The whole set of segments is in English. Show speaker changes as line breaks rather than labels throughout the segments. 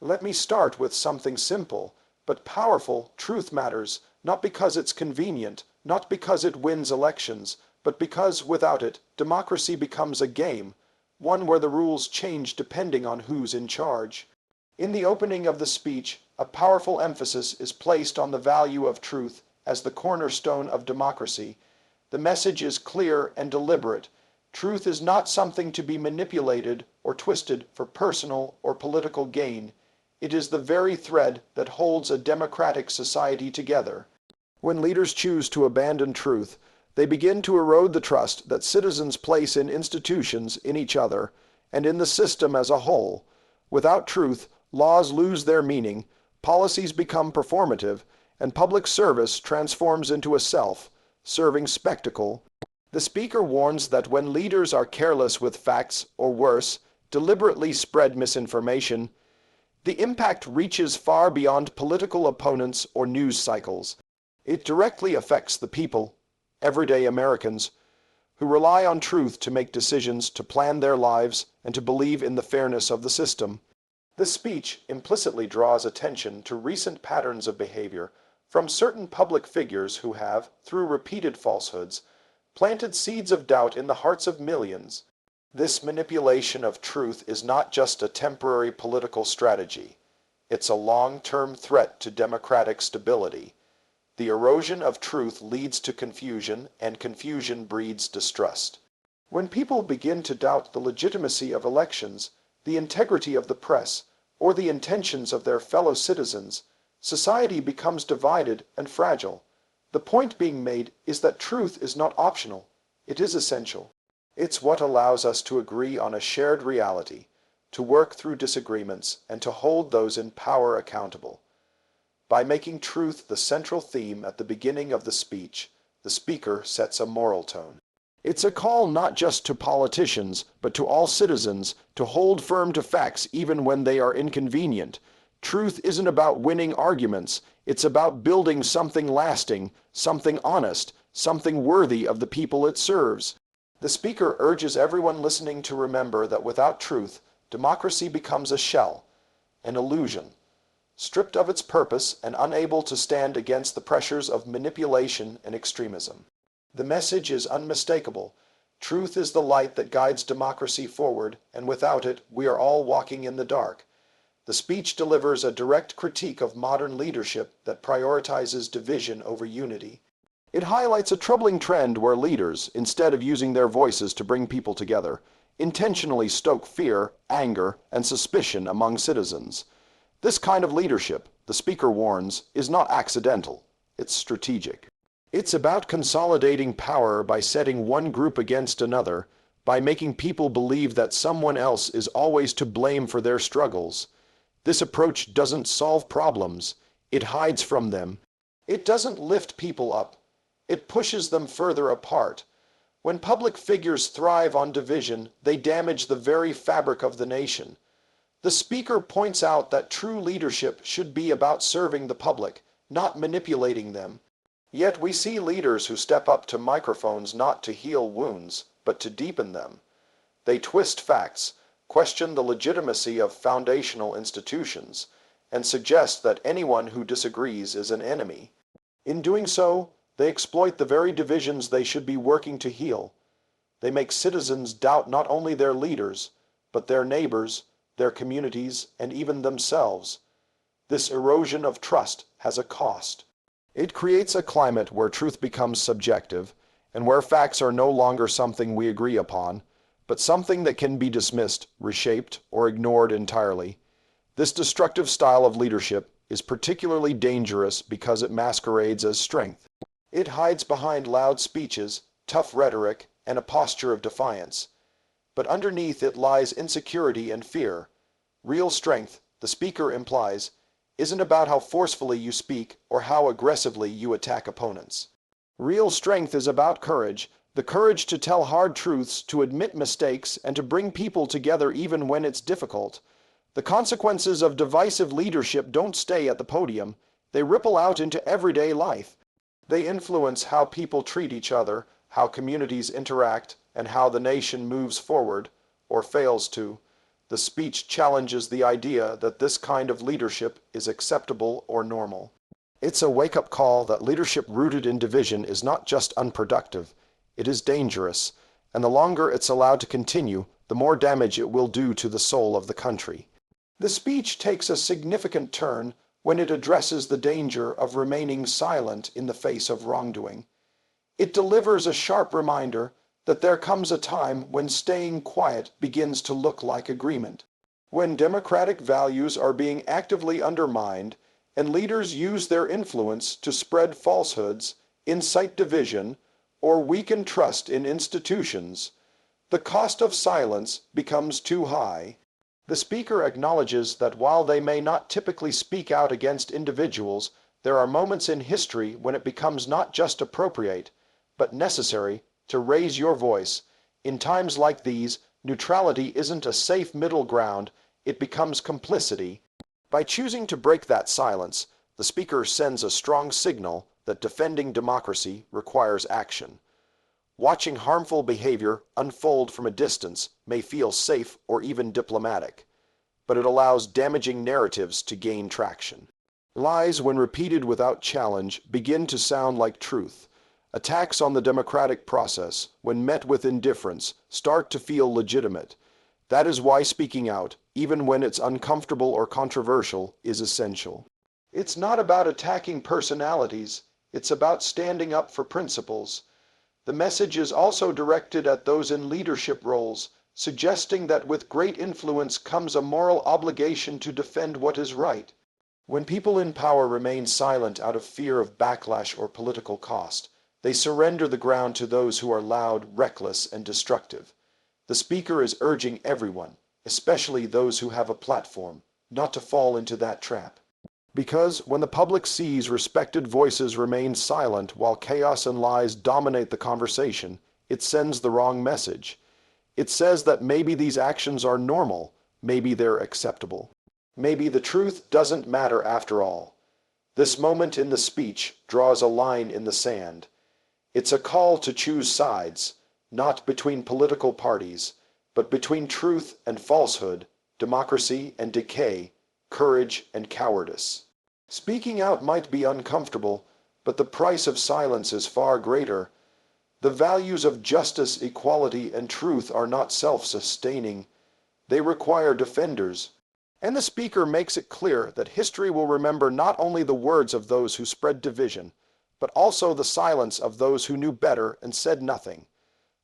Let me start with something simple, but powerful. Truth matters, not because it's convenient, not because it wins elections, but because, without it, democracy becomes a game, one where the rules change depending on who's in charge. In the opening of the speech, a powerful emphasis is placed on the value of truth as the cornerstone of democracy. The message is clear and deliberate. Truth is not something to be manipulated or twisted for personal or political gain. It is the very thread that holds a democratic society together. When leaders choose to abandon truth, they begin to erode the trust that citizens place in institutions, in each other, and in the system as a whole. Without truth, laws lose their meaning, policies become performative, and public service transforms into a self-serving spectacle. The speaker warns that when leaders are careless with facts, or worse, deliberately spread misinformation, the impact reaches far beyond political opponents or news cycles. It directly affects the people, everyday Americans, who rely on truth to make decisions, to plan their lives, and to believe in the fairness of the system. The speech implicitly draws attention to recent patterns of behavior from certain public figures who have, through repeated falsehoods, planted seeds of doubt in the hearts of millions. This manipulation of truth is not just a temporary political strategy. It's a long-term threat to democratic stability. The erosion of truth leads to confusion, and confusion breeds distrust. When people begin to doubt the legitimacy of elections, the integrity of the press, or the intentions of their fellow citizens, society becomes divided and fragile. The point being made is that truth is not optional. It is essential. It's what allows us to agree on a shared reality, to work through disagreements, and to hold those in power accountable. By making truth the central theme at the beginning of the speech, the speaker sets a moral tone. It's a call not just to politicians, but to all citizens to hold firm to facts even when they are inconvenient. Truth isn't about winning arguments. It's about building something lasting, something honest, something worthy of the people it serves. The speaker urges everyone listening to remember that without truth, democracy becomes a shell, an illusion, stripped of its purpose and unable to stand against the pressures of manipulation and extremism. The message is unmistakable. Truth is the light that guides democracy forward, and without it, we are all walking in the dark. The speech delivers a direct critique of modern leadership that prioritizes division over unity. It highlights a troubling trend where leaders, instead of using their voices to bring people together, intentionally stoke fear, anger, and suspicion among citizens. This kind of leadership, the speaker warns, is not accidental. It's strategic. It's about consolidating power by setting one group against another, by making people believe that someone else is always to blame for their struggles. This approach doesn't solve problems. It hides from them. It doesn't lift people up. It pushes them further apart. When public figures thrive on division, they damage the very fabric of the nation. The speaker points out that true leadership should be about serving the public, not manipulating them. Yet we see leaders who step up to microphones not to heal wounds, but to deepen them. They twist facts, question the legitimacy of foundational institutions, and suggest that anyone who disagrees is an enemy. In doing so, they exploit the very divisions they should be working to heal. They make citizens doubt not only their leaders, but their neighbors, their communities, and even themselves. This erosion of trust has a cost. It creates a climate where truth becomes subjective, and where facts are no longer something we agree upon, but something that can be dismissed, reshaped, or ignored entirely. This destructive style of leadership is particularly dangerous because it masquerades as strength. It hides behind loud speeches, tough rhetoric, and a posture of defiance. But underneath it lies insecurity and fear. Real strength, the speaker implies, isn't about how forcefully you speak or how aggressively you attack opponents. Real strength is about courage, the courage to tell hard truths, to admit mistakes, and to bring people together even when it's difficult. The consequences of divisive leadership don't stay at the podium. They ripple out into everyday life. They influence how people treat each other, how communities interact, and how the nation moves forward, or fails to. The speech challenges the idea that this kind of leadership is acceptable or normal. It's a wake-up call that leadership rooted in division is not just unproductive, it is dangerous, and the longer it's allowed to continue, the more damage it will do to the soul of the country. The speech takes a significant turn when it addresses the danger of remaining silent in the face of wrongdoing. It delivers a sharp reminder that there comes a time when staying quiet begins to look like agreement. When democratic values are being actively undermined and leaders use their influence to spread falsehoods, incite division, or weaken trust in institutions, the cost of silence becomes too high. The speaker acknowledges that while they may not typically speak out against individuals, there are moments in history when it becomes not just appropriate, but necessary to raise your voice. In times like these, neutrality isn't a safe middle ground, it becomes complicity. By choosing to break that silence, the speaker sends a strong signal that defending democracy requires action. Watching harmful behavior unfold from a distance may feel safe or even diplomatic, but it allows damaging narratives to gain traction. Lies, when repeated without challenge, begin to sound like truth. Attacks on the democratic process, when met with indifference, start to feel legitimate. That is why speaking out, even when it's uncomfortable or controversial, is essential. It's not about attacking personalities, it's about standing up for principles. The message is also directed at those in leadership roles, suggesting that with great influence comes a moral obligation to defend what is right. When people in power remain silent out of fear of backlash or political cost, they surrender the ground to those who are loud, reckless, and destructive. The speaker is urging everyone, especially those who have a platform, not to fall into that trap. Because when the public sees respected voices remain silent while chaos and lies dominate the conversation, it sends the wrong message. It says that maybe these actions are normal, maybe they're acceptable. Maybe the truth doesn't matter after all. This moment in the speech draws a line in the sand. It's a call to choose sides, not between political parties, but between truth and falsehood, democracy and decay, courage and cowardice. Speaking out might be uncomfortable, but the price of silence is far greater. The values of justice, equality, and truth are not self-sustaining. They require defenders. And the speaker makes it clear that history will remember not only the words of those who spread division, but also the silence of those who knew better and said nothing.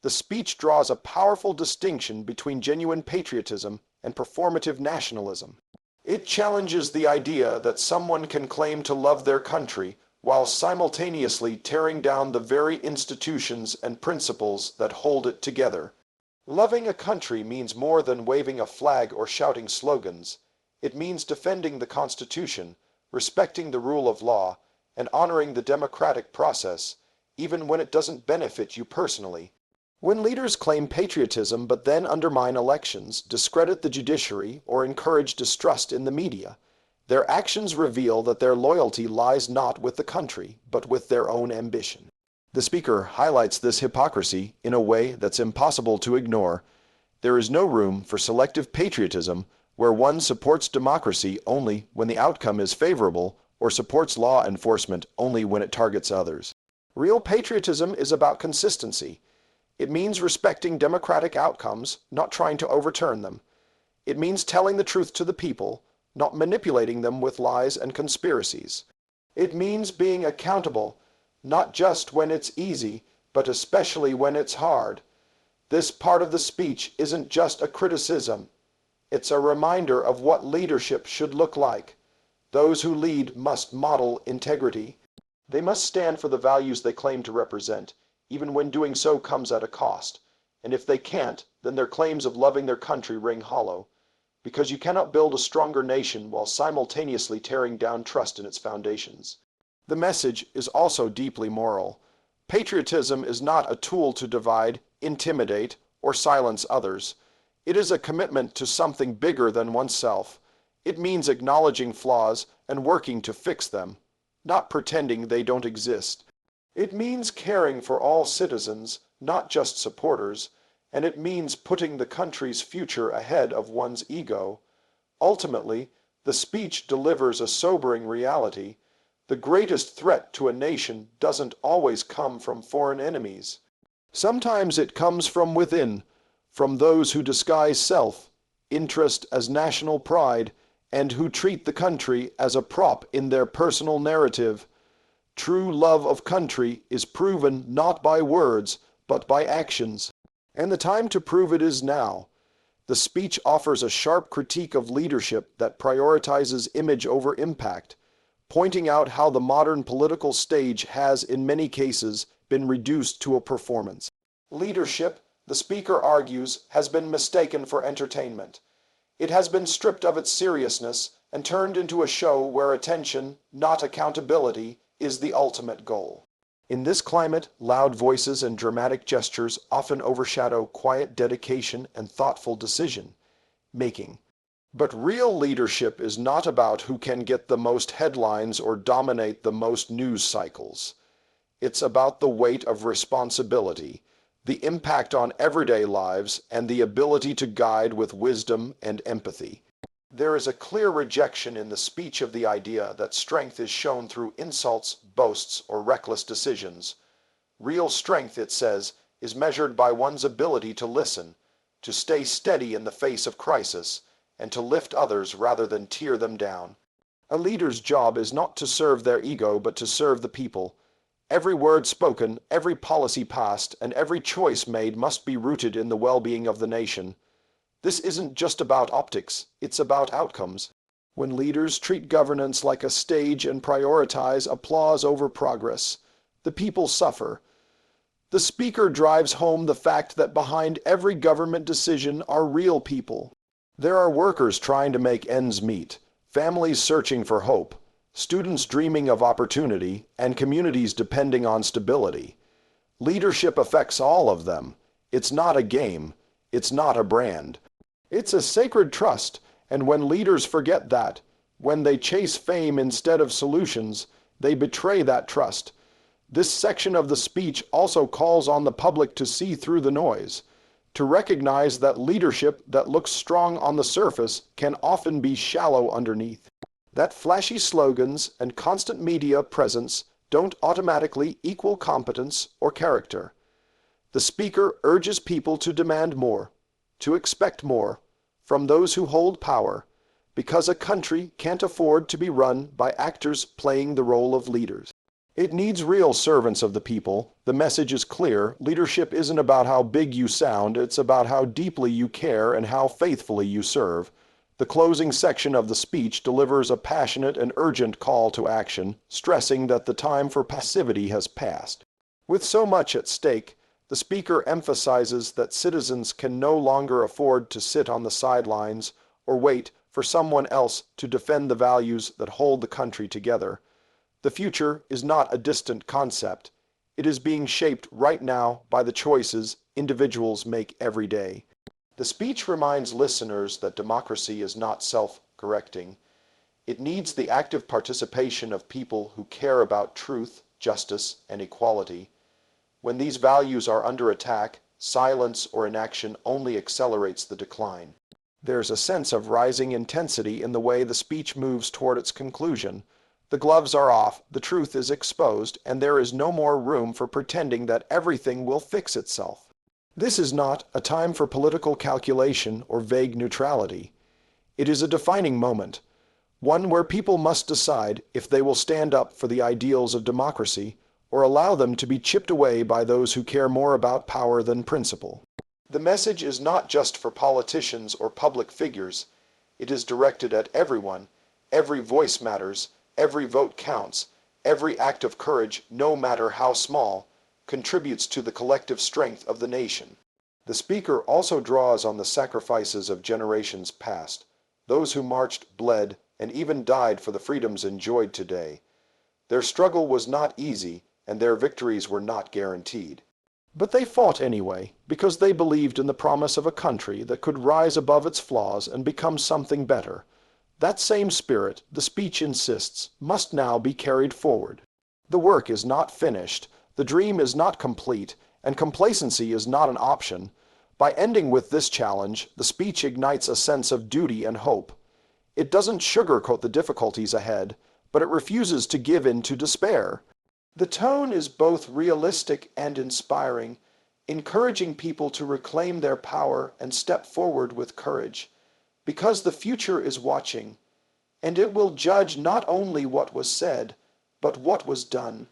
The speech draws a powerful distinction between genuine patriotism and performative nationalism. It challenges the idea that someone can claim to love their country while simultaneously tearing down the very institutions and principles that hold it together. Loving a country means more than waving a flag or shouting slogans. It means defending the Constitution, respecting the rule of law, and honoring the democratic process, even when it doesn't benefit you personally. When leaders claim patriotism but then undermine elections, discredit the judiciary, or encourage distrust in the media, their actions reveal that their loyalty lies not with the country, but with their own ambition. The speaker highlights this hypocrisy in a way that's impossible to ignore. There is no room for selective patriotism where one supports democracy only when the outcome is favorable or supports law enforcement only when it targets others. Real patriotism is about consistency. It means respecting democratic outcomes, not trying to overturn them. It means telling the truth to the people, not manipulating them with lies and conspiracies. It means being accountable, not just when it's easy, but especially when it's hard. This part of the speech isn't just a criticism. It's a reminder of what leadership should look like. Those who lead must model integrity. They must stand for the values they claim to represent, even when doing so comes at a cost. And if they can't, then their claims of loving their country ring hollow, because you cannot build a stronger nation while simultaneously tearing down trust in its foundations. The message is also deeply moral. Patriotism is not a tool to divide, intimidate, or silence others. It is a commitment to something bigger than oneself. It means acknowledging flaws and working to fix them, not pretending they don't exist. It means caring for all citizens, not just supporters, and it means putting the country's future ahead of one's ego. Ultimately, the speech delivers a sobering reality. The greatest threat to a nation doesn't always come from foreign enemies. Sometimes it comes from within, from those who disguise self-interest as national pride and who treat the country as a prop in their personal narrative. True love of country is proven not by words, but by actions. And the time to prove it is now. The speech offers a sharp critique of leadership that prioritizes image over impact, pointing out how the modern political stage has, in many cases, been reduced to a performance. Leadership, the speaker argues, has been mistaken for entertainment. It has been stripped of its seriousness and turned into a show where attention, not accountability, is the ultimate goal. In this climate, loud voices and dramatic gestures often overshadow quiet dedication and thoughtful decision-making. But real leadership is not about who can get the most headlines or dominate the most news cycles. It's about the weight of responsibility, the impact on everyday lives, and the ability to guide with wisdom and empathy. There is a clear rejection in the speech of the idea that strength is shown through insults, boasts, or reckless decisions. Real strength, it says, is measured by one's ability to listen, to stay steady in the face of crisis, and to lift others rather than tear them down. A leader's job is not to serve their ego, but to serve the people. Every word spoken, every policy passed, and every choice made must be rooted in the well-being of the nation. This isn't just about optics, it's about outcomes. When leaders treat governance like a stage and prioritize applause over progress, the people suffer. The speaker drives home the fact that behind every government decision are real people. There are workers trying to make ends meet, families searching for hope, students dreaming of opportunity, and communities depending on stability. Leadership affects all of them. It's not a game. It's not a brand. It's a sacred trust, and when leaders forget that, when they chase fame instead of solutions, they betray that trust. This section of the speech also calls on the public to see through the noise, to recognize that leadership that looks strong on the surface can often be shallow underneath. That flashy slogans and constant media presence don't automatically equal competence or character. The speaker urges people to demand more, to expect more, from those who hold power, because a country can't afford to be run by actors playing the role of leaders. It needs real servants of the people. The message is clear. Leadership isn't about how big you sound, it's about how deeply you care and how faithfully you serve. The closing section of the speech delivers a passionate and urgent call to action, stressing that the time for passivity has passed. With so much at stake, the speaker emphasizes that citizens can no longer afford to sit on the sidelines or wait for someone else to defend the values that hold the country together. The future is not a distant concept. It is being shaped right now by the choices individuals make every day. The speech reminds listeners that democracy is not self-correcting. It needs the active participation of people who care about truth, justice, and equality. When these values are under attack, silence or inaction only accelerates the decline. There's a sense of rising intensity in the way the speech moves toward its conclusion. The gloves are off, the truth is exposed, and there is no more room for pretending that everything will fix itself. This is not a time for political calculation or vague neutrality. It is a defining moment, one where people must decide if they will stand up for the ideals of democracy or allow them to be chipped away by those who care more about power than principle. The message is not just for politicians or public figures. It is directed at everyone. Every voice matters, every vote counts, every act of courage, no matter how small, contributes to the collective strength of the nation. The speaker also draws on the sacrifices of generations past, those who marched, bled, and even died for the freedoms enjoyed today. Their struggle was not easy, and their victories were not guaranteed. But they fought anyway, because they believed in the promise of a country that could rise above its flaws and become something better. That same spirit, the speech insists, must now be carried forward. The work is not finished, the dream is not complete, and complacency is not an option. By ending with this challenge, the speech ignites a sense of duty and hope. It doesn't sugarcoat the difficulties ahead, but it refuses to give in to despair. The tone is both realistic and inspiring, encouraging people to reclaim their power and step forward with courage, because the future is watching, and it will judge not only what was said, but what was done.